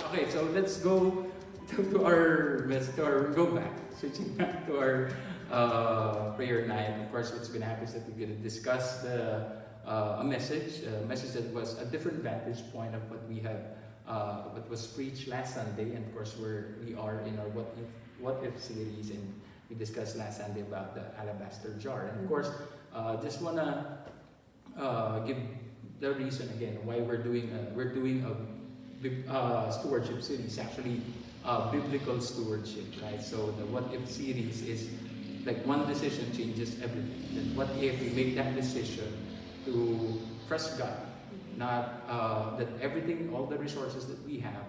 Okay, so let's go to our message, or go back, switching back to our prayer night. Of course, what's going to happen is that we're going to discuss a message that was a different vantage point of what we have, what was preached last Sunday, and of course, we are in our what if series, and we discussed last Sunday about the alabaster jar, and of course, just wanna give the reason again why we're doing a stewardship series, actually biblical stewardship, right? So the what if series is like one decision changes everything. Then what if we make that decision to trust God, not that everything, all the resources that we have,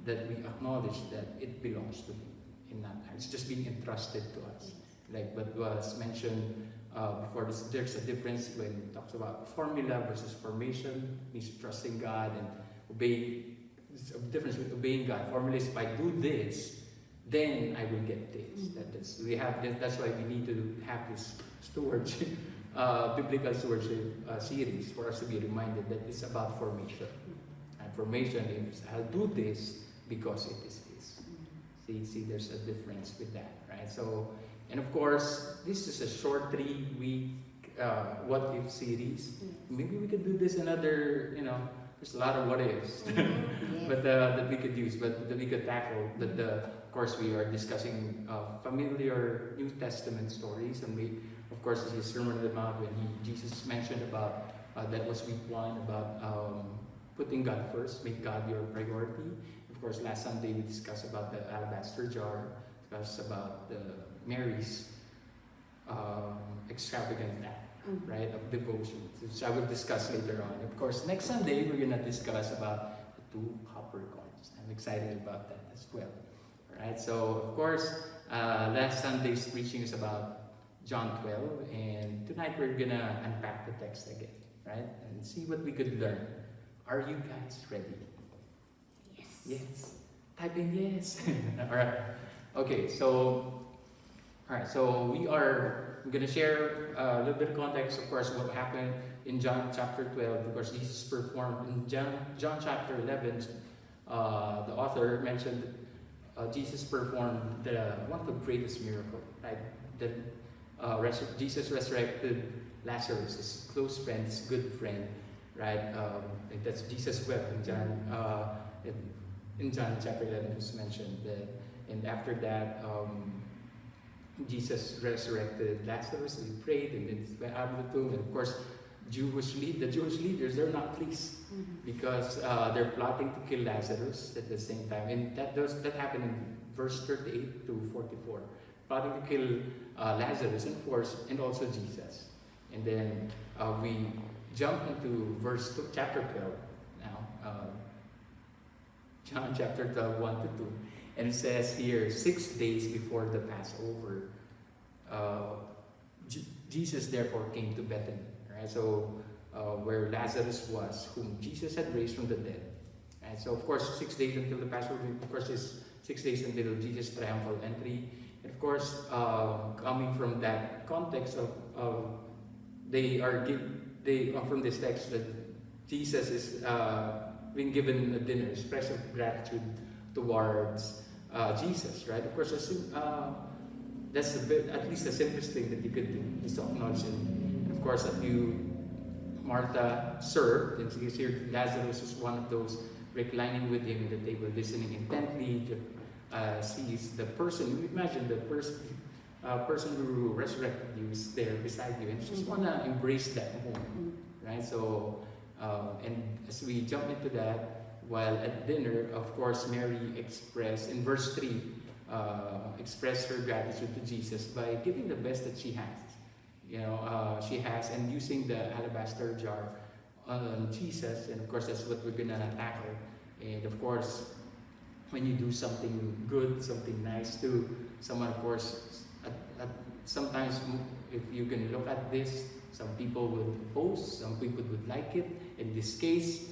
that we acknowledge that it belongs to Him, and not it's just being entrusted to us. Like what was mentioned before, there's a difference when it talks about formula versus formation, means trusting God and obeying. There's a difference with obeying God. Formula is if I do this, then I will get this. That's why we need to have this stewardship, biblical stewardship series, for us to be reminded that it's about formation. And formation is I'll do this because it is His. See, there's a difference with that, right? So, and of course, this is a short 3-week what if series. Maybe we could do this another, there's a lot of what ifs, but that we could use, but that we could tackle. But of course, we are discussing familiar New Testament stories, and we, of course, this is Sermon on the Mount when Jesus mentioned about that was week 1 about putting God first, make God your priority. Of course, last Sunday we discussed about the alabaster jar, discussed about Mary's extravagant act. Right, of devotion, which I will discuss later on. Of course, next Sunday we're gonna discuss about the 2 copper coins. I'm excited about that as well. All right, so of course, last Sunday's preaching is about John 12, and tonight we're gonna unpack the text again, right, and see what we could learn. Are you guys ready? Yes. Yes. Type in yes. All right. Okay. So, all right. So I'm going to share a little bit of context, of course, what happened in John chapter 12. Of course, Jesus performed in John chapter 11. The author mentioned Jesus performed one of the greatest miracles, right? Jesus resurrected Lazarus, his close friend, his good friend, right? That's Jesus wept in John chapter 11, it was mentioned that, and after that, Jesus resurrected Lazarus, and he prayed, and then he went out of the tomb. And of course, the Jewish leaders, they're not pleased because they're plotting to kill Lazarus at the same time. And that happened in verse 38 to 44. Plotting to kill Lazarus, and also Jesus. And then we jump into chapter 12 now. John chapter 12, 1 to 2. And it says here, 6 days before the Passover, Jesus therefore came to Bethany, right? So where Lazarus was, whom Jesus had raised from the dead. And so of course, 6 days until the Passover, of course, is 6 days until Jesus' triumphal entry. And of course, coming from that context of from this text that Jesus is being given a dinner, expression of gratitude towards Jesus, right? Of course, that's at least the simplest thing that you could do is to acknowledge Him. And of course, Martha served, and you see Lazarus was one of those reclining with Him at the table, listening intently to sees the person. You imagine the person who resurrected you is there beside you, and you just want to embrace that moment, right? So, and as we jump into that, while at dinner, of course, Mary expressed, in verse 3, expressed her gratitude to Jesus by giving the best that she has. And using the alabaster jar on Jesus. And of course, that's what we're going to tackle. And of course, when you do something good, something nice to someone, of course, sometimes if you can look at this, some people would post, some people would like it. In this case,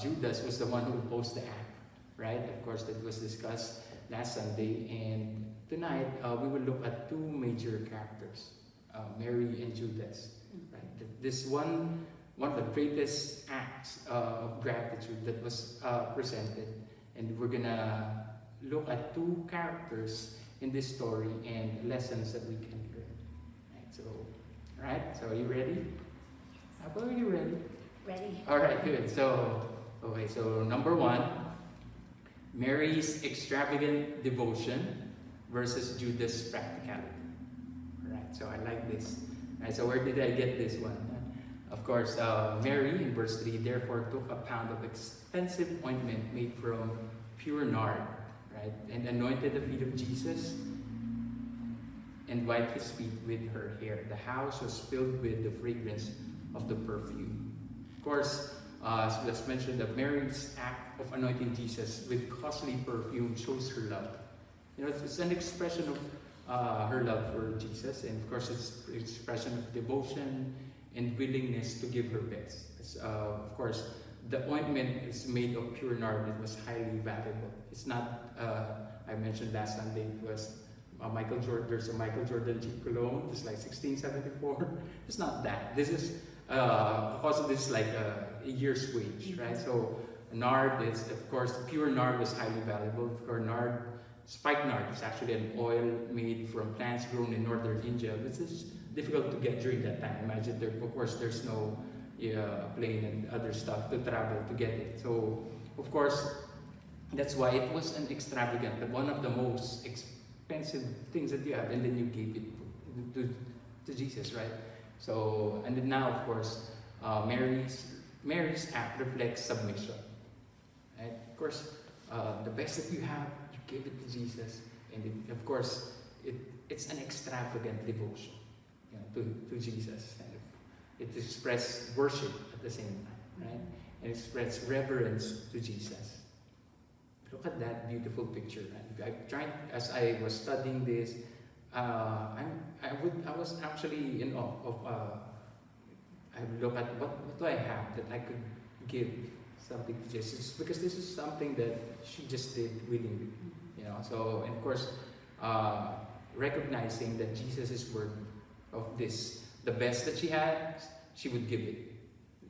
Judas was the one who opposed the act, right? Of course, that was discussed last Sunday. And tonight, we will look at 2 major characters, Mary and Judas. Right? This one of the greatest acts of gratitude that was presented. And we're gonna look at two characters in this story and lessons that we can learn. Right, so are you ready? How are you ready? Ready. All right, good. So number one, Mary's extravagant devotion versus Judas' practicality. All right, so I like this. All right, so where did I get this one? Of course, Mary, in verse 3, therefore took a pound of expensive ointment made from pure nard, right, and anointed the feet of Jesus and wiped his feet with her hair. The house was filled with the fragrance of the perfume. Of course, let's mention that Mary's act of anointing Jesus with costly perfume shows her love. You know, it's an expression of her love for Jesus, and of course, it's an expression of devotion and willingness to give her best. Of course, the ointment is made of pure nard. It was highly valuable. It's not, I mentioned last Sunday, it was Michael Jordan. There's a Michael Jordan cheap cologne. It's like 1674. It's not that. This is, because this is like a year's wage, right? So nard is, of course, pure nard was highly valuable. Of course, nard, spike nard is actually an oil made from plants grown in northern India. This is difficult to get during that time. Imagine, there, of course, there's no plane and other stuff to travel to get it. So, of course, that's why it was an extravagant, one of the most expensive things that you have, and then you gave it to Jesus, right? So, and then now, of course, Mary's act reflects submission. Right? Of course, the best that you have, you give it to Jesus, and it, of course, it's an extravagant devotion, you know, to Jesus. And it expresses worship at the same time, right? And expresses reverence to Jesus. Look at that beautiful picture. I tried, as I was studying this, I was actually in awe of. I look at what do I have that I could give something to Jesus, because this is something that she just did willingly, you know. So, and of course, recognizing that Jesus is worthy of this, the best that she had, she would give it.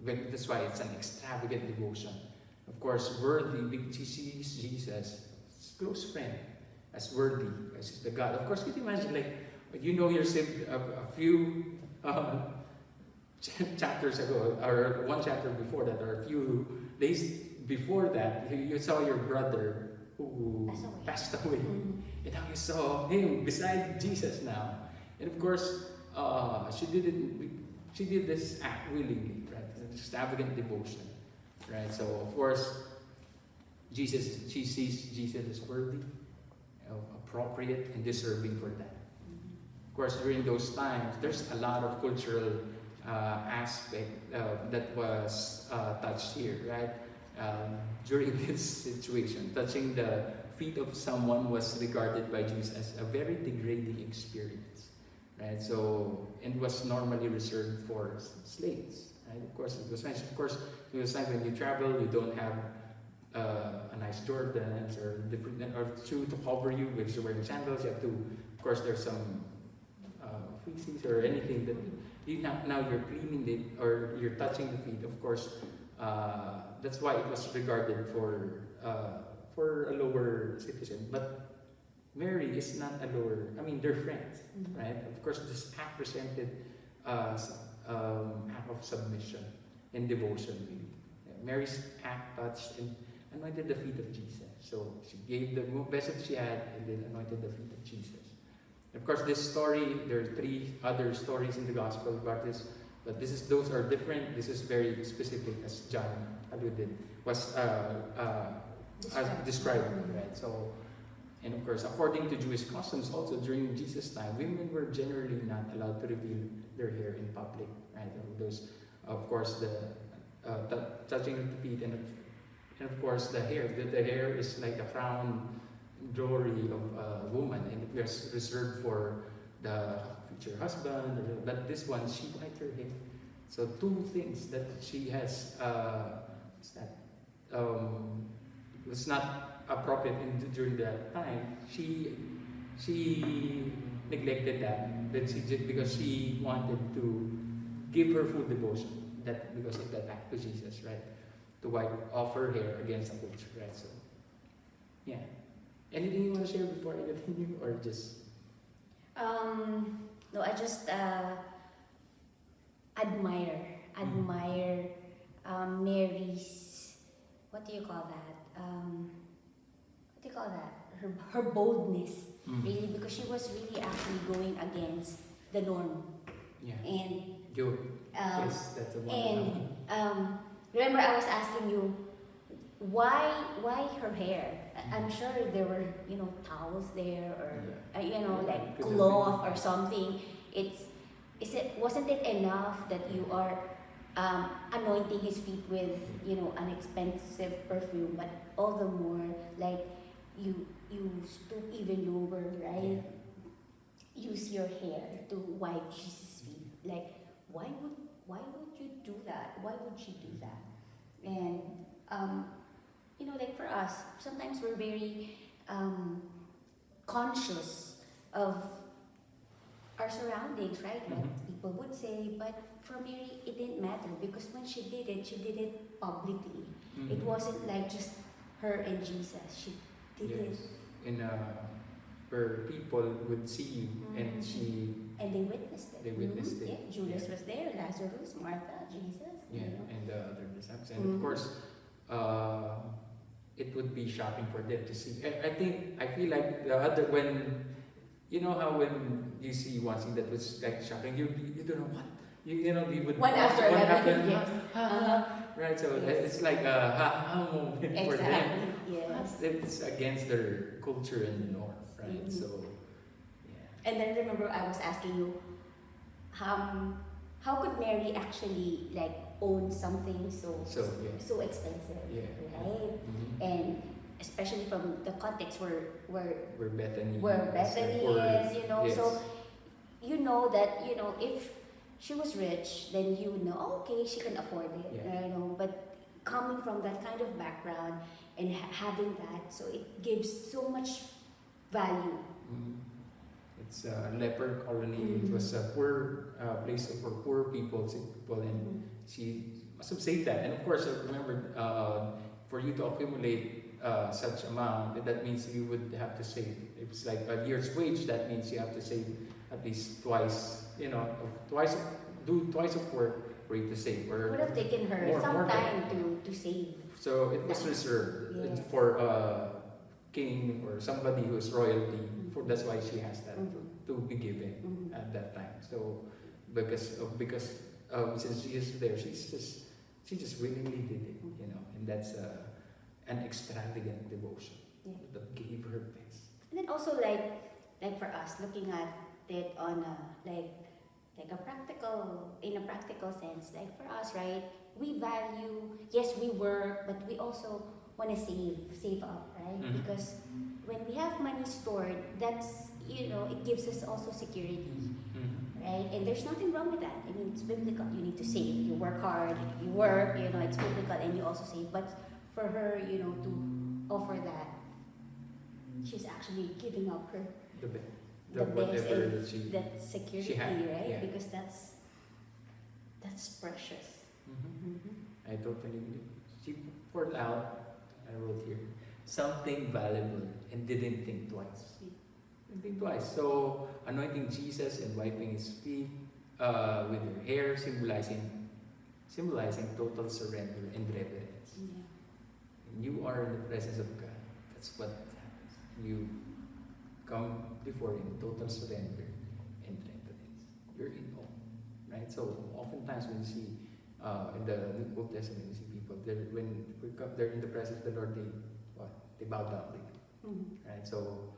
But that's why it's an extravagant devotion. Of course, worthy, because she sees Jesus, his close friend, as worthy, as he's the God. Of course, can you imagine, like, you know yourself a few chapters ago, or one chapter before that, or a few days before that, you saw your brother who passed away. And now you saw him beside Jesus now. And of course, she did this act willingly, right? It's an extravagant devotion, right? So of course, she sees Jesus as worthy, appropriate, and deserving for that. Of course, during those times, there's a lot of cultural aspect that was touched here, right? During this situation, touching the feet of someone was regarded by Jews as a very degrading experience, right? So, and was normally reserved for slaves, right? Of course, it was mentioned. Of course, it was like when you travel, you don't have a nice Jordans or different or shoe to cover you because you're wearing sandals. You have to, of course, there's some feces or anything that you now you're cleaning it or you're touching the feet. Of course, that's why it was regarded for a lower citizen. But Mary is not a lower. I mean, they're friends, right? Of course, this act presented act of submission and devotion. Really. Mary's act touched and anointed the feet of Jesus. So she gave the best that she had and then anointed the feet of Jesus. Of course, this story, there are 3 other stories in the gospel about this, but those are different. This is very specific, as John alluded, was described, right? So, and of course, according to Jewish customs, also during Jesus' time, women were generally not allowed to reveal their hair in public, right? Those, of course, the touching of the feet, and of course, the hair. The hair is like the crown glory of a woman, and it was reserved for the future husband. But this one, she dyed her hair. So 2 things that she has was not appropriate during that time. She neglected that she did because she wanted to give her full devotion. That because of that act to Jesus, right? To wipe off her hair against the culture, right? So Yeah. Anything you want to share before I continue, or just? No, I just admire Mary's, what do you call that? What do you call that? Her boldness, Mm. really, because she was really actually going against the norm. Yeah. And You. um, Yes, that's the one. and remember I was asking you why her hair? I'm sure there were towels there, or Yeah. like Could have cloth been. or something. Wasn't it enough that you are anointing his feet with an expensive perfume, but all the more like you stoop even lower, right? Use your hair to wipe Jesus' feet. Like, why would you do that? Why would she do that? And like for us, sometimes we're very conscious of our surroundings, right? What Mhm. people would say, but for Mary, it didn't matter because when she did it publicly. Mhm. It wasn't like just her and Jesus. She did it, Yes. In where people would see you, and Mhm. she. and they witnessed it. They witnessed Mhm. it. Yeah, Judas Yeah. was there, Lazarus, Martha, Jesus. Yeah, and the other disciples, and Mhm. of course, it would be shocking for them to see. I feel like the other when how when you see one thing that was like shocking, you don't know what you would One after what another, happened, yes. right? So Yes. it's like a ha moment for them. Exactly. Yes. It's against their culture and norm, right? Mhm. So yeah. And then remember, I was asking you, how could Mary actually like own something So yeah. so expensive, Yeah. right? Mhm. And especially from the context where Where Bethany Bethany or- is, yes. so that if she was rich, then you would know, oh, okay, she can afford it, Yeah. But coming from that kind of background and having that, so it gives so much value. Mhm. It's a leper colony. It Mhm. was a poor place for poor people, sick people, and Mhm. she must have saved that. And of course, remember, for you to accumulate such amount, that means you would have to save. If it's like a year's wage, that means you have to save at least twice. Do twice of work for you to save. It Or would have taken her more some than- time to save. So it was reserved Yes. for a king or somebody who is royalty. That's why she has that Mhm. to be given Mhm. at that time. So because since she is there, she just willingly did it, and that's an extravagant devotion Yeah. that gave her best. And then also like for us looking at it on a like a practical sense, like for us, right? We value, yes, we work, but we also want to save up, right? Mhm. Because when we have money stored, that's it gives us also security, Mhm. right? And there's nothing wrong with that. I mean, it's biblical. You need to save. You work hard. You work. It's biblical, and you also save. But for her, to offer that, she's actually giving up her The best, the best whatever and that she. that security, had, right? yeah. Because that's precious. Mhm. Mhm. I totally agree. She poured out, I wrote here, something valuable and didn't think twice. Didn't think twice. So, anointing Jesus and wiping his feet with her hair, symbolizing total surrender and reverence. Yeah. When you are in the presence of God, that's what happens. You come before him, total surrender and reverence. You're in awe, right? So, oftentimes when you see in the Old Testament, you see people they're in the presence of the Lord, they bow down, Mhm. right? So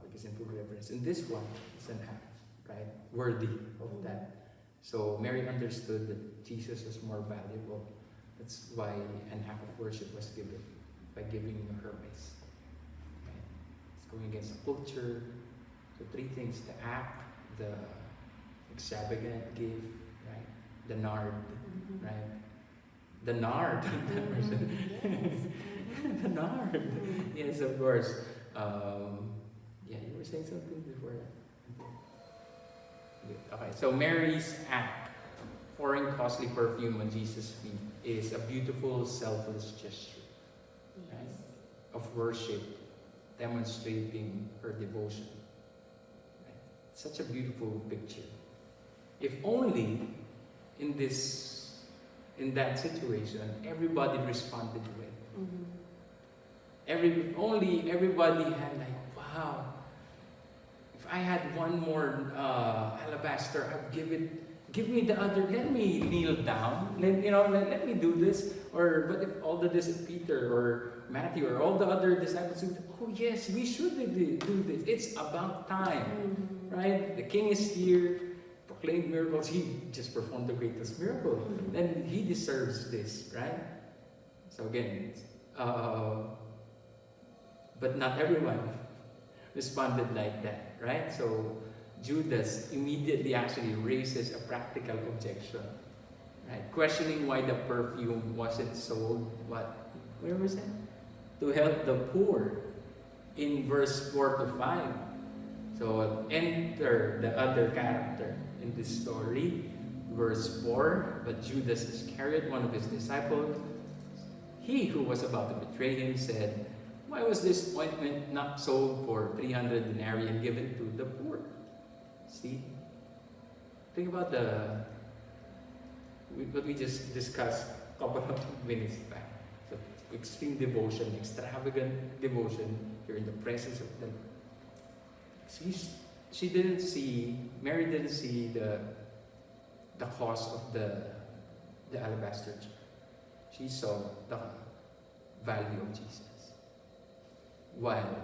because in full reverence, and this one is an act, right, worthy of that. So Mary understood that Jesus was more valuable. That's why an act of worship was given by giving her best. Right? It's going against the culture. So three things: the act, the extravagant gift, right? The nard, Mhm. right? The nard. Mhm. The nard. Mhm. Yes, of course. Yeah, you were saying something before that. Good. Okay, so Mary's act, pouring costly perfume on Jesus' feet, is a beautiful, selfless gesture. Yes. of worship, demonstrating her devotion. Right? Such a beautiful picture. If only in that situation, everybody responded to it. If only everybody had like, wow, if I had one more alabaster, I'd give me the other, let me kneel down, let me do this. Or but if all the Peter or Matthew or all the other disciples would, oh yes, we should do this. It's about time, right? The king is here, proclaimed miracles. He just performed the greatest miracle, and he deserves this, right? So again, but not everyone responded like that, right? So Judas immediately actually raises a practical objection, right? Questioning why the perfume wasn't sold, where was that? To help the poor in verse 4 to 5. So enter the other character in this story, verse 4. But Judas Iscariot, one of his disciples, he who was about to betray him, said, why was this ointment not sold for 300 denarii and given to the poor? See? Think about what we just discussed a couple of minutes back. So, extreme devotion, extravagant devotion. You're in the presence of them. Mary didn't see the cost of the alabaster jar. She saw the value of Jesus. While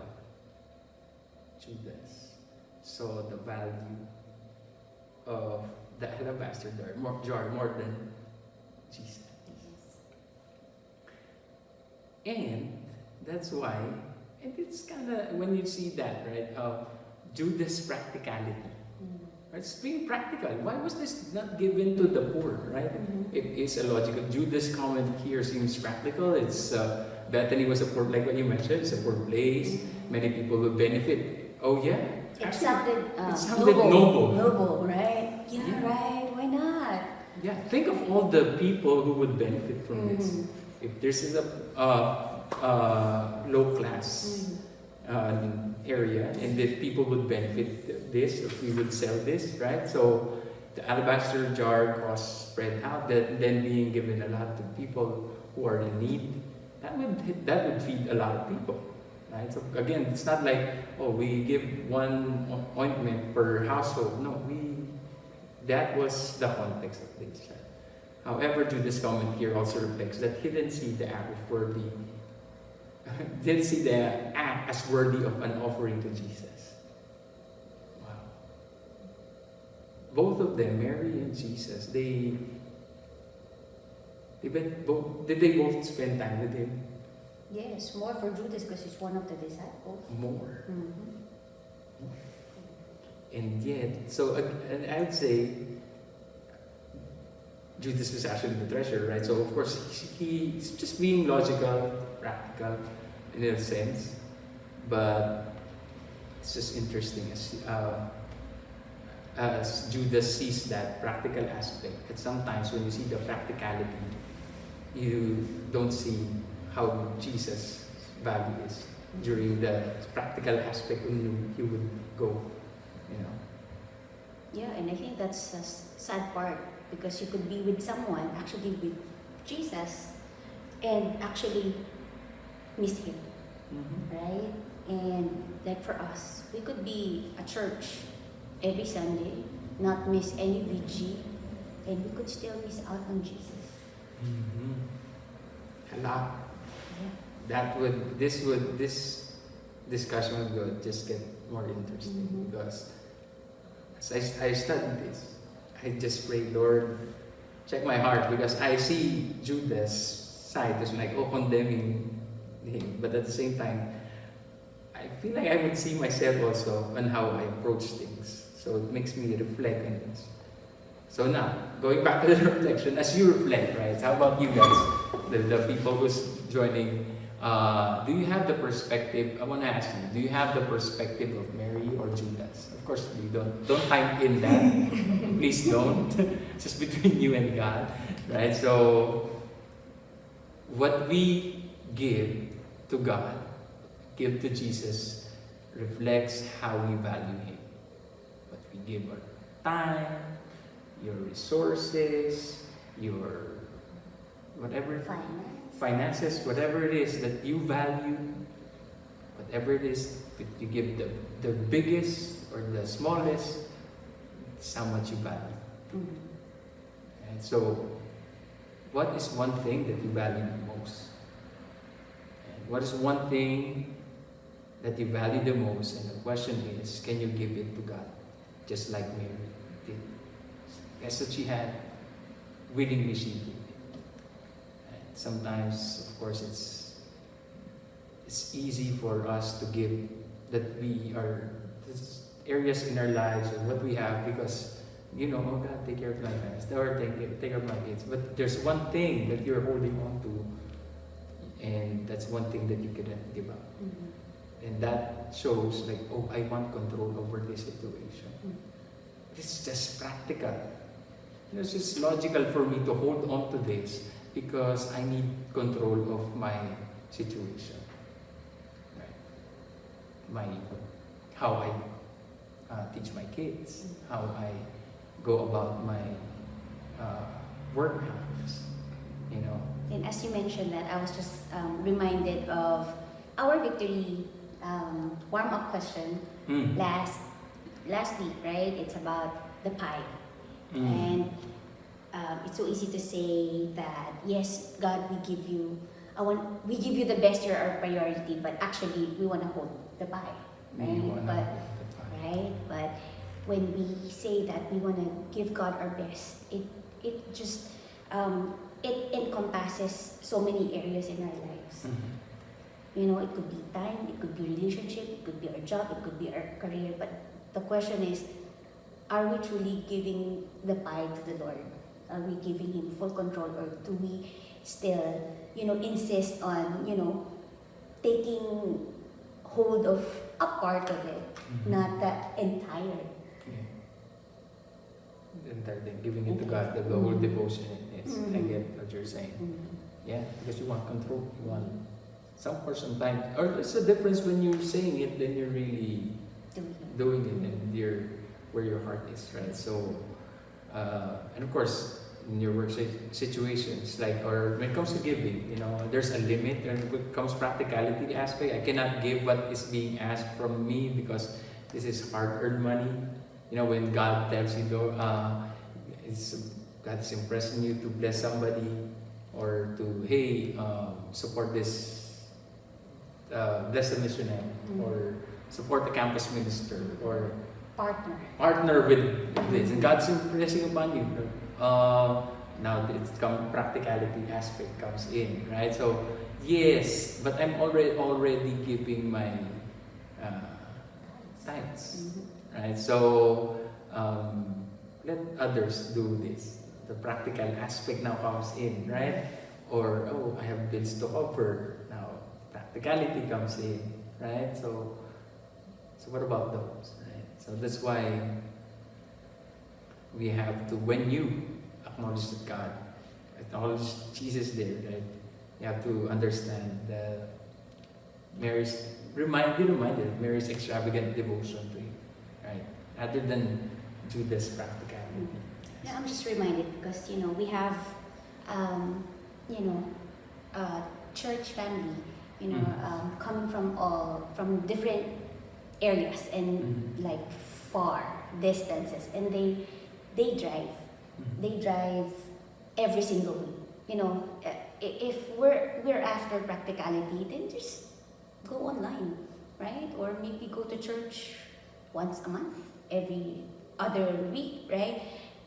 Judas saw the value of the alabaster jar more than Jesus. And that's why, and it's kind of, when you see that, right, Judas' practicality. Right? It's being practical. Why was this not given to the poor, right? It is a logical. Judas' comment here seems practical. It's Bethany was a poor, like what you mentioned, it's a poor place. Many people will benefit. Oh yeah. It sounded noble. Noble, right? Yeah, right. Why not? Yeah, think of all the people who would benefit from this. If this is a low class area, and that people would benefit this if we would sell this, right? So the alabaster jar cost spread out, then being given a lot to people who are in need, that would feed a lot of people, right? So again, it's not like, oh, we give one ointment per household. No, that was the context of this. Right? However, Judas' comment here also reflects that he didn't see the act as worthy. Didn't see the act as worthy of an offering to Jesus. Wow. Both of them, Mary and Jesus, did they both spend time with him? Yes, more for Judas because he's one of the disciples. More. And yet, so and I would say Judas was actually the treasurer, right? So of course he's just being logical, practical in a sense, but it's just interesting as Judas sees that practical aspect. And sometimes when you see the practicality, you don't see how Jesus' value is during the practical aspect when he would go, Yeah, and I think that's a sad part because you could be with someone, actually with Jesus, and actually miss him, right? And like for us, we could be at church every Sunday, not miss any VG, and we could still miss out on Jesus. A lot. Yeah. This discussion would just get more interesting because as I studied this, I just pray, Lord, check my heart, because I see Judas' side as like, condemning him, but at the same time, I feel like I would see myself also on how I approach things. So it makes me reflect on this. So now, going back to the reflection, as you reflect, right? How about you guys, the people who's joining? Do you have the perspective? I want to ask you, do you have the perspective of Mary or Judas? Of course, you don't type in that. Please don't. It's just between you and God, right? So, what we give to God give to Jesus reflects how we value Him. What we give our time, your resources, your whatever finances, whatever it is that you value, whatever it is that you give the biggest or the smallest, it's how much you value. And so, what is one thing that you value the most? And what is one thing that you value the most? And the question is, can you give it to God? Just like Mary did. Guess that she had, willingly she did. And sometimes, of course, it's easy for us to give that we are areas in our lives or what we have because oh God, take care of my parents, or take care of my kids. But there's one thing that you're holding on to, and that's one thing that you cannot give up. And that shows like, oh, I want control over this situation. It's just practical. It's just logical for me to hold on to this because I need control of my situation. Right? How I teach my kids, how I go about my work hours, And as you mentioned that, I was just reminded of our victory warm-up question last week, right? It's about the pie. And it's so easy to say that, yes, God, we give you the best, you're our priority, but actually we want to hold the pie, right? But when we say that we want to give God our best, it just it encompasses so many areas in our lives. It could be time, it could be relationship, it could be our job, it could be our career. But the question is, are we truly giving the pie to the Lord? Are we giving Him full control, or do we still, insist on, taking hold of a part of it, not the entire? The entire thing, giving it to God, the whole devotion. Yes, I get what you're saying. Yeah, because you want control, you want for some time, or it's a difference when you're saying it, then you're really doing it, and where your heart is, right? So, and of course, in your work situations, or when it comes to giving, there's a limit. And when it comes practicality aspect, I cannot give what is being asked from me because this is hard-earned money. When God tells you, God is impressing you to bless somebody, or to, hey, support this, bless the missionary, or support the campus minister, or partner with this, and God's impressing upon you. Now practicality aspect comes in, right? So yes, but I'm already giving my tithes, right? So let others do this. The practical aspect now comes in, right? Or I have bills to cover. Now practicality comes in, right? So what about those, right? So that's why we have to, when you acknowledge that God, acknowledge Jesus there, right? You have to understand that be reminded of Mary's extravagant devotion to Him, right? Rather than Judas' practicality. Yeah, I'm just reminded because we have church family, coming from different areas and like far distances, and they drive every single week. If we're after practicality, then just go online, right? Or maybe go to church once a month, every other week, right?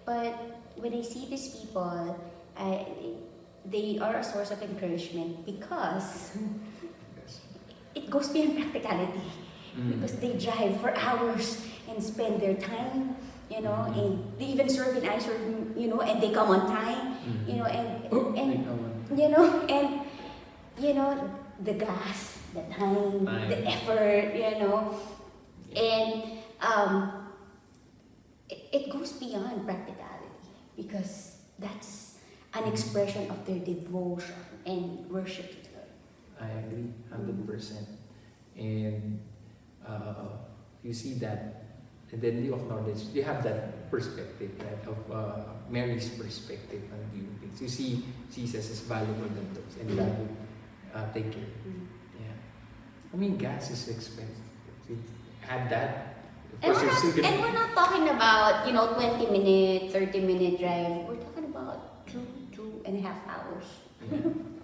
But when I see these people, they are a source of encouragement because it goes beyond practicality. Because they drive for hours and spend their time, and they even serve in iServe, and they come on time, and the gas, the time, the effort, and it goes beyond practicality because that's an expression of their devotion and worship to the Lord. I agree, 100%. And you see that, and then you acknowledge, you have that perspective, right, of Mary's perspective on viewing things. You see Jesus is valuable than those, and that would take care. Yeah. I mean, gas is expensive. If you add that, of And course, you're still and gonna. we're not talking about, 20 minutes, 30-minute drive. We're talking about 2.5 hours.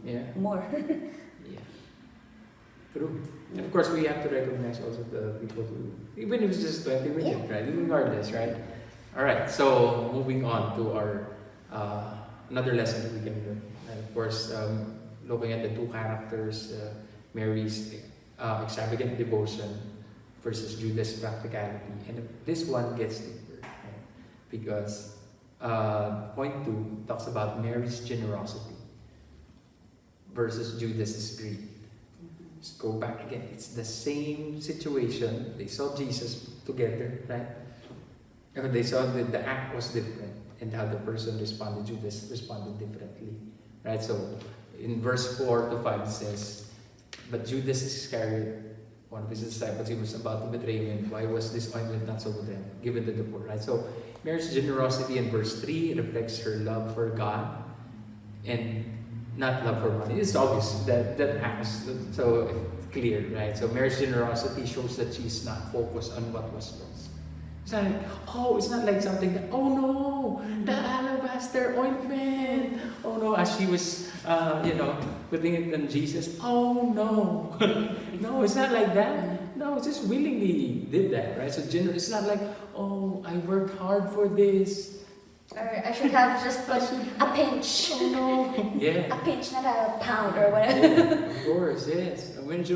Yeah. More. Yeah. True. And of course, we have to recognize also the people who, even if it's just 20 minutes, right? Regardless, right? All right. So moving on to our another lesson that we can learn. And of course, looking at the two characters, Mary's extravagant devotion versus Judas' practicality, and this one gets deeper, right? Because point 2 talks about Mary's generosity versus Judas's greed. Just go back again. It's the same situation. They saw Jesus together, right? And they saw that the act was different and how the person responded, Judas responded differently, right? So in verse 4 to 5 it says, but Judas Iscariot, one of his disciples, he was about to betray him. Why was this ointment not sold then, given to the poor, right? So Mary's generosity in verse 3 reflects her love for God and not love for money. It's obvious that acts so clear, right? So Mary's generosity shows that she's not focused on what was lost. It's not like, it's not like something that, oh no, the alabaster ointment. Oh no, as she was, putting it on Jesus. Oh no, no, it's not like that. No, just willingly did that, right? So it's not like, oh, I worked hard for this. Or I should have just put a pinch. Oh no. Yeah. A pinch, not a pound or whatever. Of course, yes. When she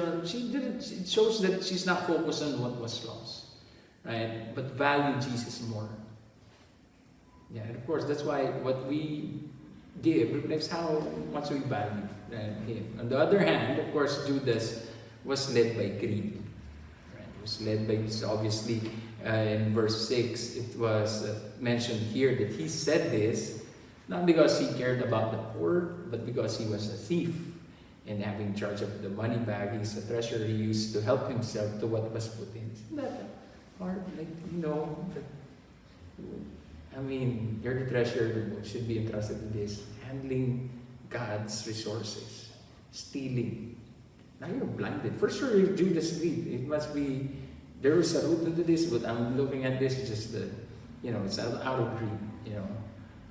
didn't, it shows that she's not focused on what was lost, right? But value Jesus more. Yeah, and of course, that's why what we give reflects how much we value him. On the other hand, of course, Judas was led by greed. Right? He was led by, so obviously, in verse 6, it was mentioned here that he said this not because he cared about the poor, but because he was a thief. And having charge of the money bag, he's a treasurer he used to help himself to what was put in. Isn't that hard? You're the treasurer, you should be entrusted with this. Handling God's resources. Stealing. Now you're blinded. For sure, you do this greed. It must be, there is a root into this, but I'm looking at this, just it's out of greed,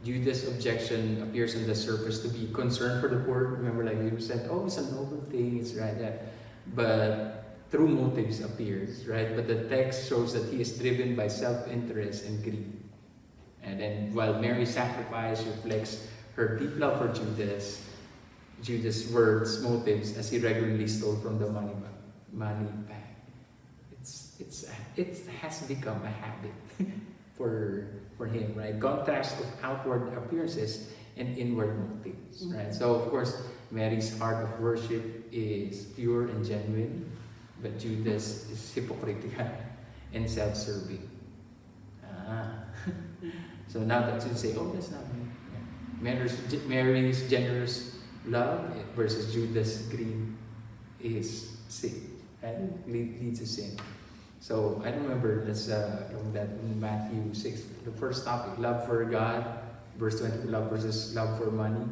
Judas' objection appears on the surface to be concern for the poor. Remember, like you said, it's a noble thing, it's right there. But true motives appears, right? But the text shows that he is driven by self-interest and greed. And then while Mary's sacrifice reflects her deep love for Judas' words, motives, as he regularly stole from the money bag. It has become a habit for him, right? Contrast of outward appearances and inward motives, right? So of course, Mary's heart of worship is pure and genuine, but Judas is hypocritical and self-serving. So now that you say, that's not me. Yeah. Mary's generous love versus Judas' greed is sin, right? Leads to sin. So I remember that in Matthew 6, the first topic, love for God, verse 20, love versus love for money,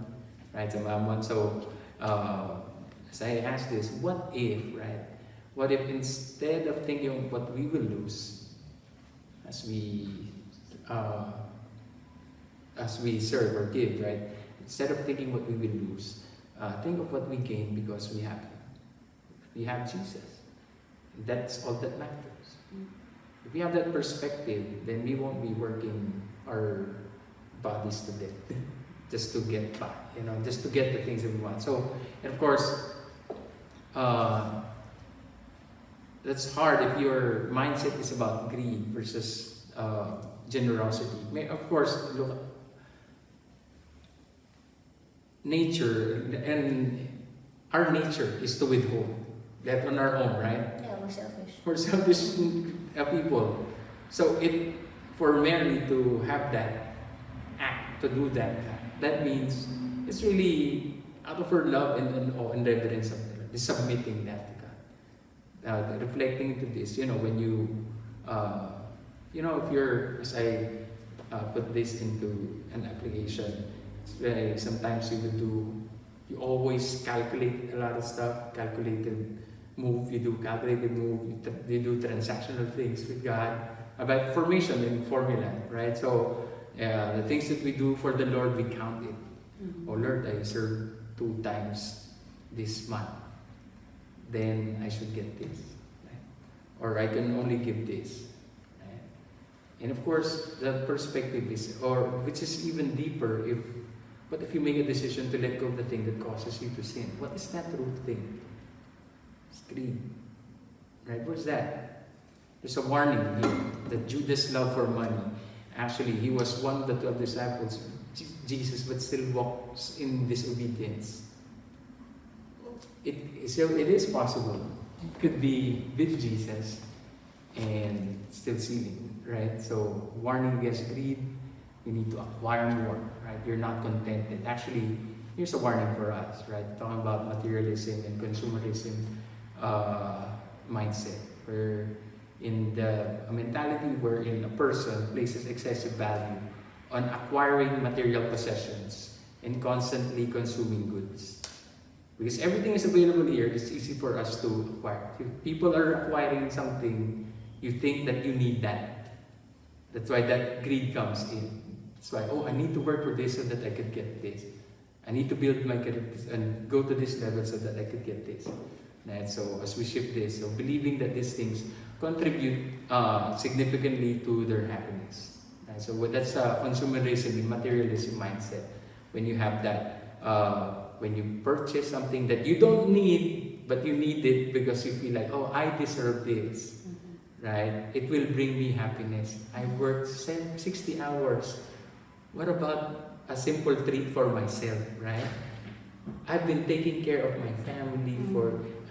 right? So as I ask this, what if, right? What if instead of thinking of what we will lose as we serve or give, right? Instead of thinking what we will lose, think of what we gain because we have Him. We have Jesus. That's all that matters. If we have that perspective, then we won't be working our bodies to death just to get by, just to get the things that we want. So, and of course, that's hard if your mindset is about greed versus generosity. Of course, look, nature and our nature is to withhold. Left on our own, right? Yeah, we're selfish. We're selfish people. So for Mary to have that act, to do that means it's really out of her love and awe and reverence of the Lord, is submitting that to God. reflecting into this, when you, if you're, as I put this into an application, like sometimes you always calculate a lot of stuff, calculated move, you do calculated move, you do transactional things with God, about formation and formula, right? So the things that we do for the Lord, we count it. Mhm. Oh Lord, I served 2 times this month, then I should get this, right? Or I can only give this, right? And of course, the perspective is, which is even deeper, what if you make a decision to let go of the thing that causes you to sin? What is that root thing? It's greed, right? What's that? There's a warning here that Judas' love for money. Actually, he was one of the 12 disciples, Jesus, but still walks in disobedience. It is possible. It could be with Jesus and still sinning, right? So, warning against greed. You need to acquire more, right? You're not contented. Actually, here's a warning for us, right? Talking about materialism and consumerism mindset, where in a mentality wherein a person places excessive value on acquiring material possessions and constantly consuming goods. Because everything is available here, it's easy for us to acquire. If people are acquiring something, you think that you need that. That's why that greed comes in. That's why, I need to work for this so that I could get this. I need to build my career and go to this level so that I could get this. And so as we shift this, so believing that these things contribute significantly to their happiness. Right? So that's a consumerism, materialism mindset. When you have that, when you purchase something that you don't need, but you need it because you feel like, I deserve this. Mhm. Right? It will bring me happiness. I worked 60 hours. What about a simple treat for myself, right? I've been taking care of my family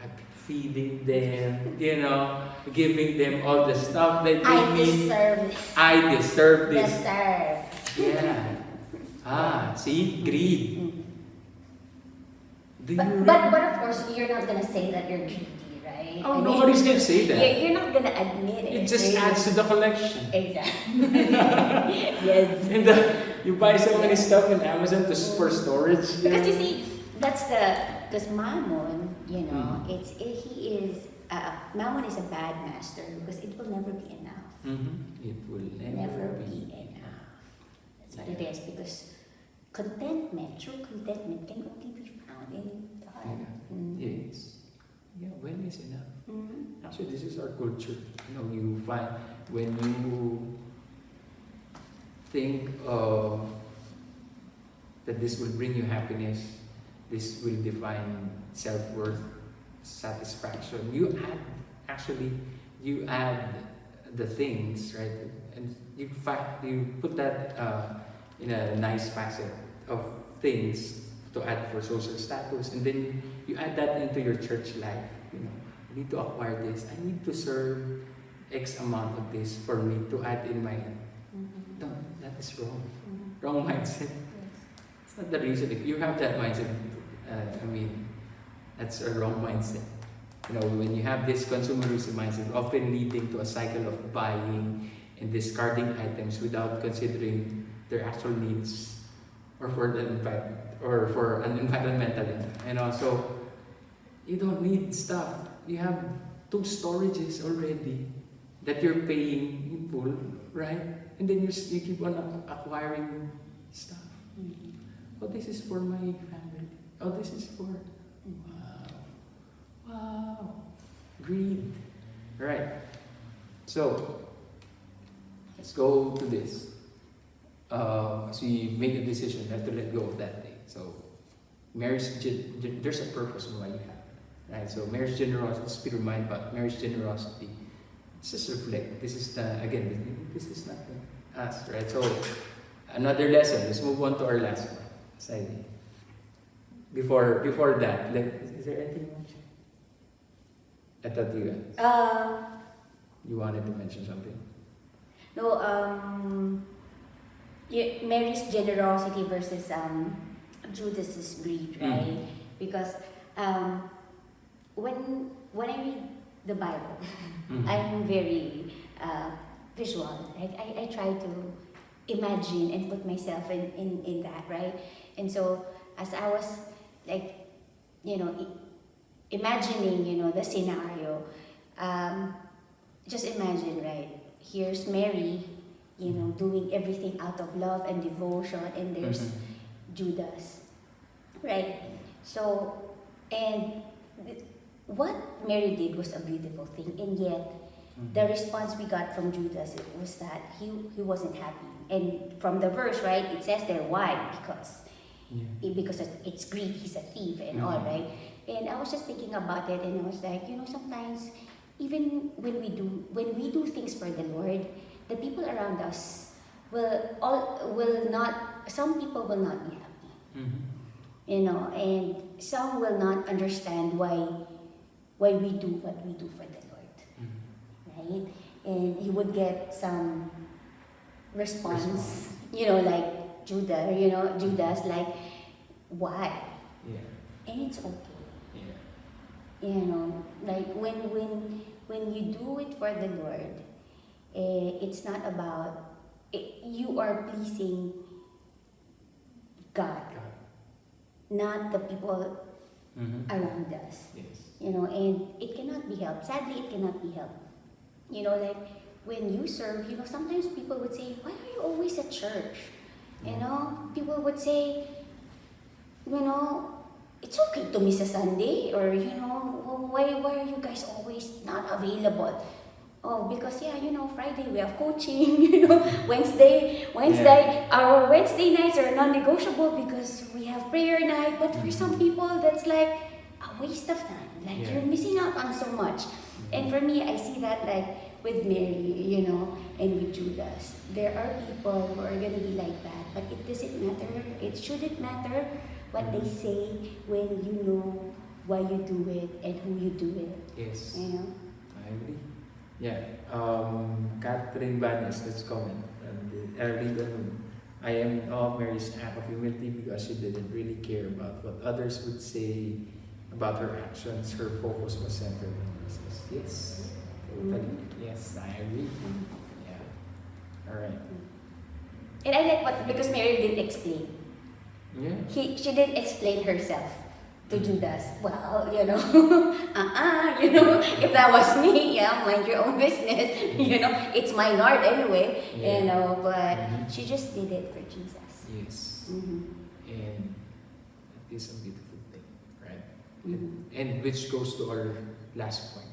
I've been feeding them, giving them all the stuff that they need. I deserve this. Yeah. See? Greed. But of course, you're not gonna say that you're greedy, right? Oh, nobody's gonna say that. You're not gonna admit it. It just adds to the collection. Exactly. Yes. And you buy so many stuff in Amazon for storage. Because you see, because Mammon, Mammon is a bad master because it will never be enough. Mm-hmm. It will Never be enough. That's what it is, because true contentment can only be found in God. Yes. Yeah, when is enough? Mhm. Actually, this is our culture. You find when you think of that this will bring you happiness, this will define self-worth, satisfaction. You add the things, right? And you put that in a nice facet of things to add for social status, and then you add that into your church life. I need to acquire this. I need to serve X amount of this for me to add in my. Mhm. No, that is wrong. Mhm. Wrong mindset. Yes. It's not the reason. If you have that mindset, that's a wrong mindset. When you have this consumerism mindset, often leading to a cycle of buying and discarding items without considering their actual needs or for the environment or for an environmental impact. So you don't need stuff. You have 2 storages already that you're paying in full, right? And then you keep on acquiring stuff. Mhm. Oh, this is for my family. Oh, this is for... Wow. Greed. Right. So, let's go to this. As we make a decision, we have to let go of that thing. So, marriage, there's a purpose in why you have it. Right? So, marriage generosity, let's be reminded about marriage generosity. Let's just reflect. This is not us, right? So, another lesson. Let's move on to our last one. Side. Before that, is there anything else? I thought you wanted to mention something. No, Mary's generosity versus Judas's greed, right? Because when I read the Bible. Mhm. I'm very visual. Like I try to imagine and put myself in that, right? And so as I was like, imagining, the scenario, just imagine, right? Here's Mary, doing everything out of love and devotion, and there's Mhm. Judas, right? So, and what Mary did was a beautiful thing, and yet the response we got from Judas was that he wasn't happy. And from the verse, right, it says there why, because it's greed, he's a thief and all, Mhm. right? And I was just thinking about it, and I was like, sometimes even when we do things for the Lord, the people around us will not. Some people will not be happy, Mhm. and some will not understand why we do what we do for the Lord, Mhm. right? And you would get some response, like Judas, like, why? Yeah. And it's okay. Yeah. Like when you do it for the Lord, it's not about you are pleasing God, God. not the people Mhm. around us. Yes. And it cannot be helped. Sadly, it cannot be helped. Like when you serve, sometimes people would say, "Why are you always at church?" People would say, "It's okay to miss a Sunday," or why are you guys always not available? Oh, because Friday we have coaching, Wednesday, our Wednesday nights are non-negotiable because we have prayer night. But for some people, that's like a waste of time. Like Yeah. you're missing out on so much. And for me, I see that like with Mary, and with Judas. There are people who are gonna be like that, but it doesn't matter. It shouldn't matter what they say when you know why you do it and who you do it. Yes. I agree. Yeah. Catherine Banes, let's comment. Early on, I am in awe of Mary's act of humility because she didn't really care about what others would say about her actions. Her focus was centered on Jesus. Yes. Totally. Yes, I agree. Yeah. All right. And I like because Mary didn't explain. Yeah. She didn't explain herself to Judas. Well, if that was me, mind your own business. It's my Lord anyway. Yeah. But Mhm. she just did it for Jesus. Yes. Mm-hmm. And it is a beautiful thing, right? Mm-hmm. And which goes to our last point.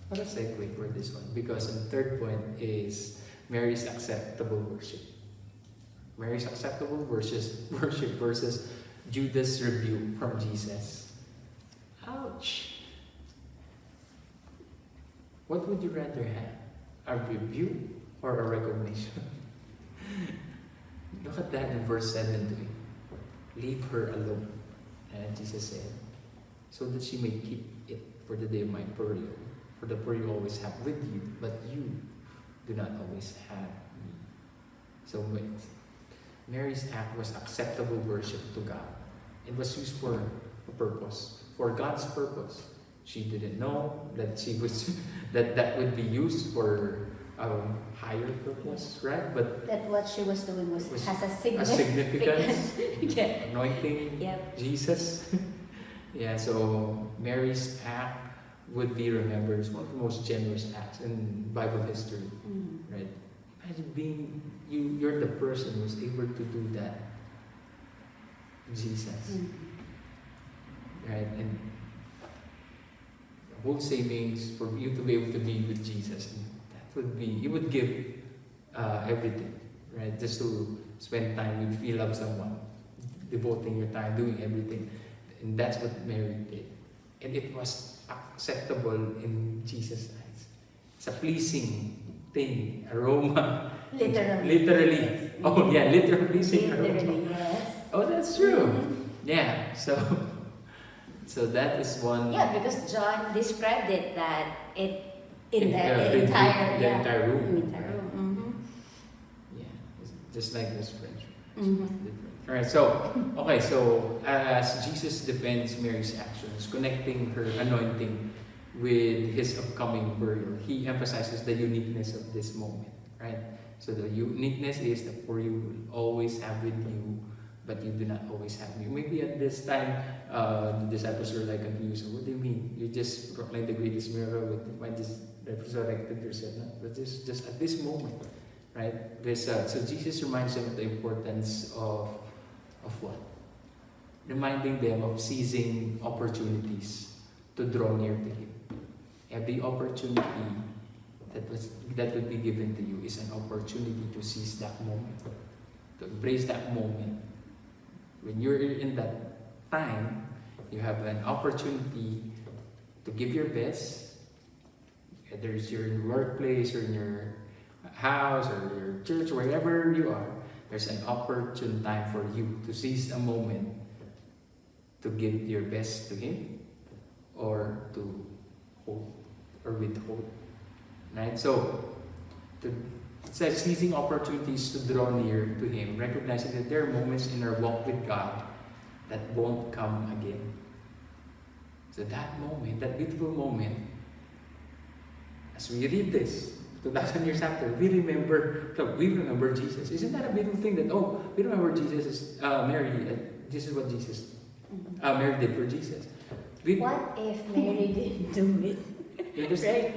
What a segue for this one, because the third point is Mary's acceptable worship. Mary's acceptable worship versus Judas' rebuke from Jesus. Ouch! What would you rather have? A rebuke or a recognition? Look at that in verse 7 to 8. Leave her alone. And Jesus said, so that she may keep it for the day of my burial. For the poor you always have with you, but you do not always have me. So Mary's act was acceptable worship to God. It was used for a purpose, for God's purpose. She didn't know that she was that would be used for a higher purpose, right? But that what she was doing has a significance, yeah. anointing Yep. Jesus. Yeah, so Mary's act would be remembered as one of the most generous acts in Bible history, right? Imagine being you're the person who's able to do that. Jesus, right? And whole savings for you to be able to be with Jesus. And that would be, you would give everything, right? Just to spend time with, if you love someone, devoting your time, doing everything. And that's what Mary did. And it was acceptable in Jesus' eyes. It's a pleasing thing, aroma. Literally. Yes. Oh yeah, literally pleasing Literally, aroma. yes. Oh, that's true. Yeah, so that is one. Yeah, because John described it that it in the the entire room. entire room. Yeah, it's just like this French. Mhm. Different. Alright, so, okay, so as Jesus defends Mary's actions, connecting her anointing with his upcoming burial, he emphasizes the uniqueness of this moment, right? So the uniqueness is the poor you will always have with you, but you do not always have me. Maybe at this time, the disciples were like confused. What do you mean? You just proclaimed the greatest miracle, but I just resurrected yourself. No, but just at this moment, right? This, so Jesus reminds them of the importance of what? Reminding them of seizing opportunities to draw near to Him. Every opportunity that would be given to you is an opportunity to seize that moment, to embrace that moment. When you're in that time, you have an opportunity to give your best, whether it's your workplace or in your house or your church, wherever you are. There's an opportune time for you to seize a moment to give your best to Him or to hold or withhold. Right? So, it's like seizing opportunities to draw near to Him, recognizing that there are moments in our walk with God that won't come again. So that moment, that beautiful moment, as we read this, 2,000 years after, we remember Jesus. Isn't that a beautiful thing that, we remember Jesus, Mary, this is what Mary did for Jesus. What if Mary didn't do it? Right?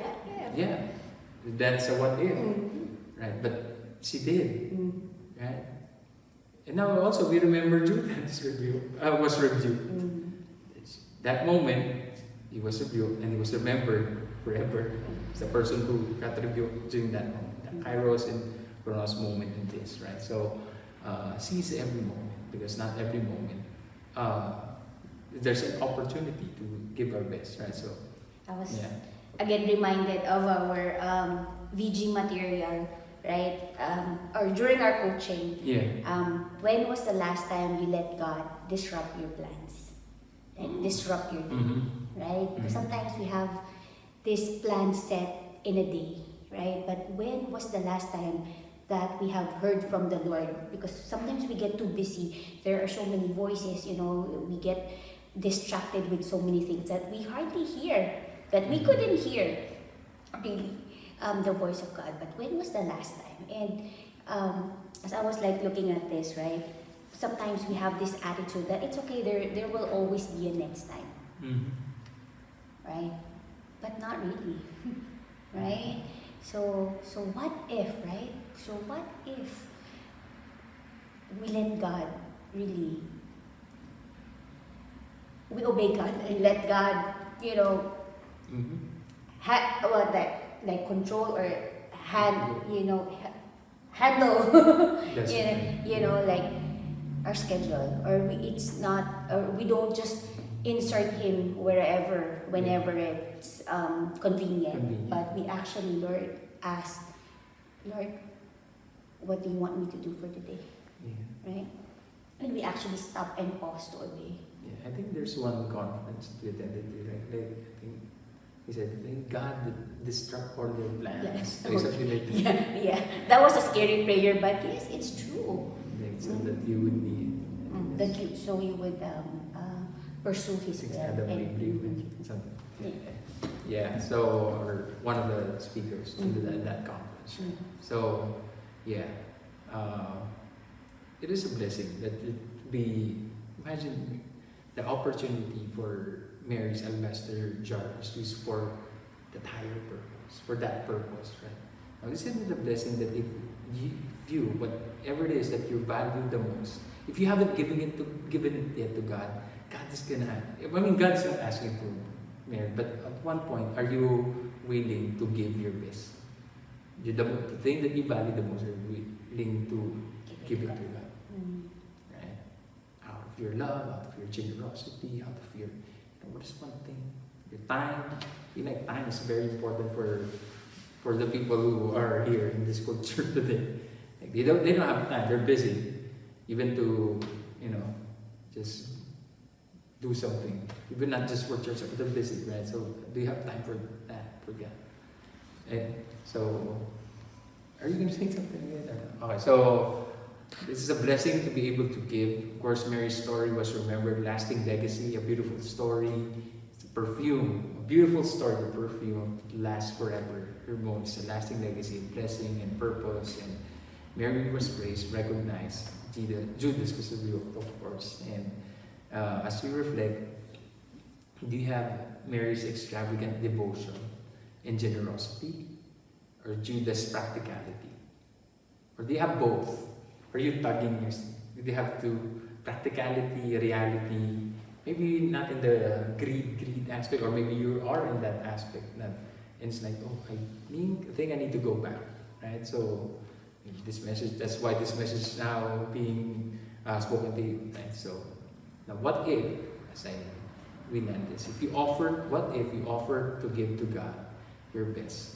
Yeah, that's a what if, Mm-hmm. right? But she did, Mm-hmm. right? And now also we remember Judas was rebuked. Mm-hmm. That moment, he was rebuked and he was remembered forever. It's the person who got rebuked during that moment, that Kairos and Chronos moment in this, right? So, seize every moment, because not every moment there's an opportunity to give our best, right? So, I was yeah. again reminded of our VG material, right? Or during our coaching. Yeah. When was the last time you let God disrupt your plans? Like disrupt your day, Mm-hmm. right? Because Mhm. sometimes we have this plan set in a day, right? But when was the last time that we have heard from the Lord? Because sometimes we get too busy. There are so many voices, we get distracted with so many things that we hardly hear, that we couldn't hear really the voice of God. But when was the last time? And as I was like looking at this, right? Sometimes we have this attitude that it's okay, there will always be a next time, Mm-hmm. right? But not really, right? So what if, right? So what if we let God really, we obey God and let God, Mm-hmm. like control or handle, That's like our schedule, or it's not, or we don't just insert Him wherever, whenever it's convenient, but we actually, Lord, ask, Lord, what do you want me to do for today, Yeah. right? And we actually stop and pause to obey. Yeah, I think there's one conference we attended to, right? Like, I think he said, "Thank God that disrupt all your plans." Yes. Like something like that. Yeah, that was a scary prayer, but yes, it's true. Like, so that you would be So you would pursue His will incredibly and brilliant. Something. Yeah. Yeah. So, or one of the speakers to that conference. Mm. So, yeah, it is a blessing that it be. Imagine the opportunity for Mary's alabaster jar is used for that higher purpose, for that purpose, right? Now, isn't it a blessing that if you, whatever it is that you value the most, if you haven't given it yet to God, God is gonna. God is not asking for Mary, but at one point, are you willing to give your best? The thing that you value the most, are you willing to give it to God? Right? Out of your love, out of your generosity, out of your, what is one thing? Your time. I feel like time is very important for the people who are here in this culture today. Like they don't have time. They're busy, even to just do something. Even not just for church, but they're busy, right? So do you have time for that, for God? So are you going to say something again? Okay, so This is a blessing to be able to give. Of course, Mary's story was remembered, lasting legacy, a beautiful story. It's a perfume, a beautiful story, the perfume lasts forever. Her bones, a lasting legacy, blessing and purpose. And Mary was praised, recognized. Judas was rebuked, of course. And as we reflect, do you have Mary's extravagant devotion and generosity, or Judas' practicality? Or do you have both? Are you tugging your... Do you have to practicality, reality? Maybe not in the greed aspect, or maybe you are in that aspect. That, and it's like, oh, I think I need to go back, right? So this message, that's why this message is now being spoken to you, right? So now, what if, as we land this, what if you offer to give to God your best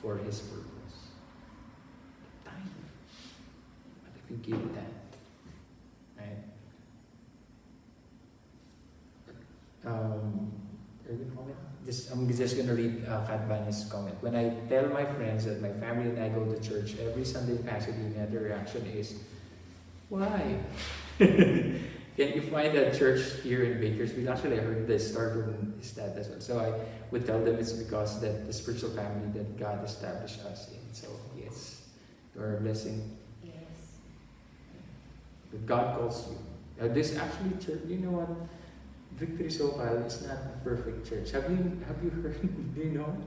for His purpose? Time. What if you give that? Right? I'm just gonna read Kat Banya's comment. When I tell my friends that my family and I go to church every Sunday in Pasadena, the reaction is, why? Can you find a church here in Bakersfield? Actually, I heard this story from his dad as well. So I would tell them it's because that the spiritual family that God established us in. So yes, you are a blessing. Yes. But God calls you. This actually church, you know what? Victory Socal is not a perfect church. Have you heard? Do you know?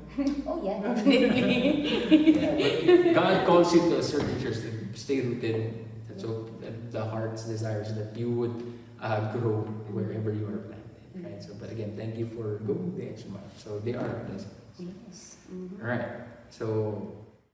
Oh yeah, definitely. Yeah, but God calls you to a certain church to stay rooted. So the heart's desires that you would grow wherever you are planted, right? So, but again, thank you for going the extra mile. So they are blessings. Yes. Mm-hmm. All right. So